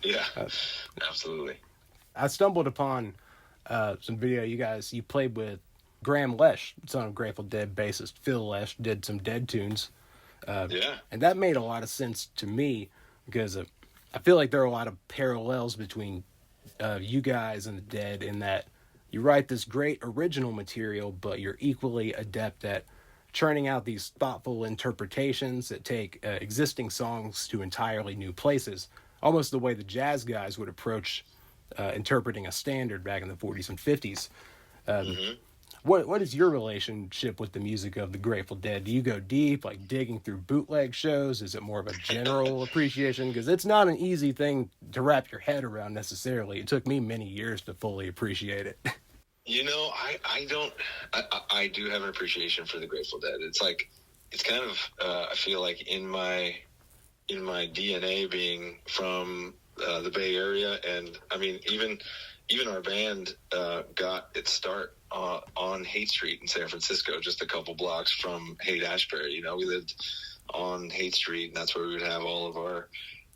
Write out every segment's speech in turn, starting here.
Yeah, Uh, absolutely. I stumbled upon some video you played with Graham Lesh, son of Grateful Dead bassist Phil Lesh, did some Dead tunes, Yeah. and that made a lot of sense to me because I feel like there are a lot of parallels between you guys and the Dead in that you write this great original material, but you're equally adept at churning out these thoughtful interpretations that take existing songs to entirely new places, almost the way the jazz guys would approach interpreting a standard back in the 40s and 50s. Hmm. What is your relationship with the music of the Grateful Dead? Do you go deep, like digging through bootleg shows? Is it more of a general appreciation? Because it's not an easy thing to wrap your head around necessarily. It took me many years to fully appreciate it. I don't. I do have an appreciation for the Grateful Dead. It's like it's kind of. I feel like in my DNA being from the Bay Area, and I mean even our band got its start on Haight Street in San Francisco, just a couple blocks from Haight-Ashbury. We lived on Haight Street, and that's where we would have all of our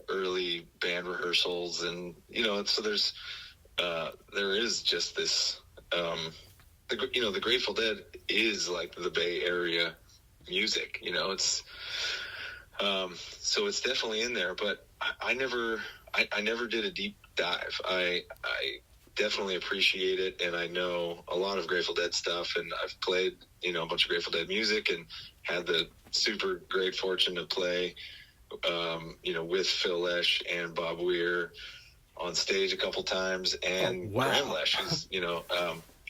early band rehearsals, and so there is just this. The Grateful Dead is like the Bay Area music. So it's definitely in there, but I never did a deep dive. I definitely appreciate it, and I know a lot of Grateful Dead stuff, and I've played a bunch of Grateful Dead music, and had the super great fortune to play with Phil Lesh and Bob Weir on stage a couple times, Oh, and Graham wow. Lesh is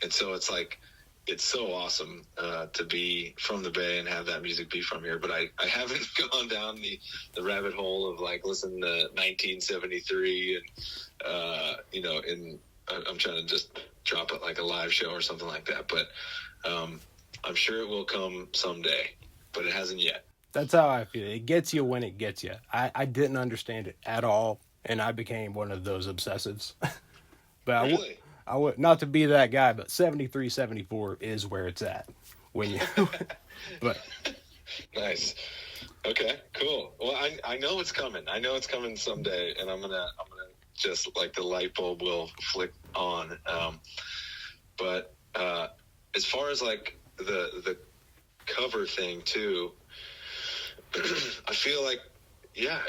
and so it's like it's so awesome to be from the Bay and have that music be from here. But I haven't gone down the rabbit hole of like listening to 1973 and I'm trying to just drop it like a live show or something like that. But I'm sure it will come someday, but it hasn't yet. That's how I feel. It gets you when it gets you. I didn't understand it at all, and I became one of those obsessives. But Really? I would not to be that guy, but 73, 74 is where it's at. When you, but Nice. Okay, cool. Well, I know it's coming. I know it's coming someday, and I'm gonna just like the light bulb will flick on. But as far as like the cover thing too, I feel like yeah,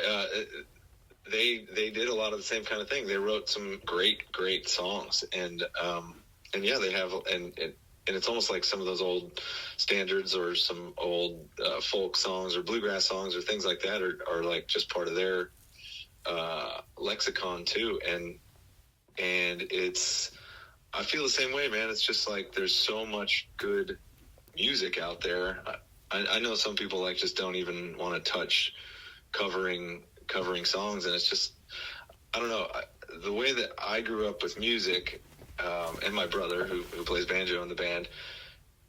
they did a lot of the same kind of thing. They wrote some great songs, and yeah, they have and it's almost like some of those old standards or some old folk songs or bluegrass songs or things like that are like just part of their lexicon too, and it's I feel the same way, man. It's just like there's so much good music out there. I know some people like just don't even want to touch covering songs, and it's just I don't know the way that I grew up with music, and my brother who plays banjo in the band.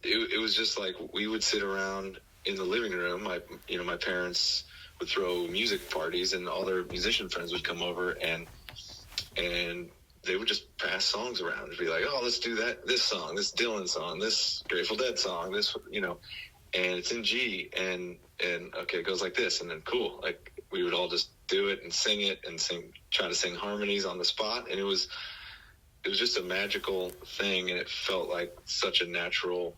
It was just like we would sit around in the living room. My parents would throw music parties, and all their musician friends would come over, and they would just pass songs around and be like, "Oh, let's do this song, this Dylan song, this Grateful Dead song, this and it's in G, and okay, it goes like this, and then cool, like we would all just do it and sing it and try to sing harmonies on the spot, and it was just a magical thing, and it felt like such a natural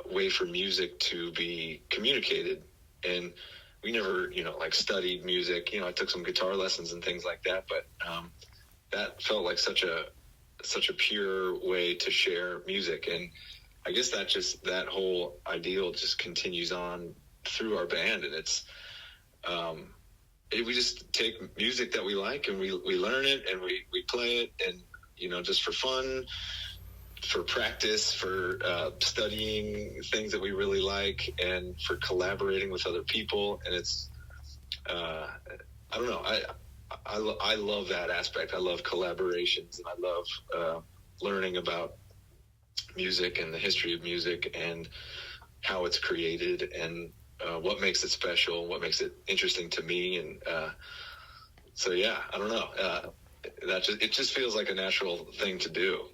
way for music to be communicated. And we never, like studied music. I took some guitar lessons and things like that, but that felt like such a pure way to share music. And I guess that whole ideal just continues on through our band, and it's we just take music that we like and we learn it and we play it, and just for fun, for practice, for studying things that we really like, and for collaborating with other people. And it's I don't know, I love that aspect. I love collaborations, and I love learning about music and the history of music and how it's created, and what makes it special, what makes it interesting to me. And so yeah, I don't know, it just feels like a natural thing to do.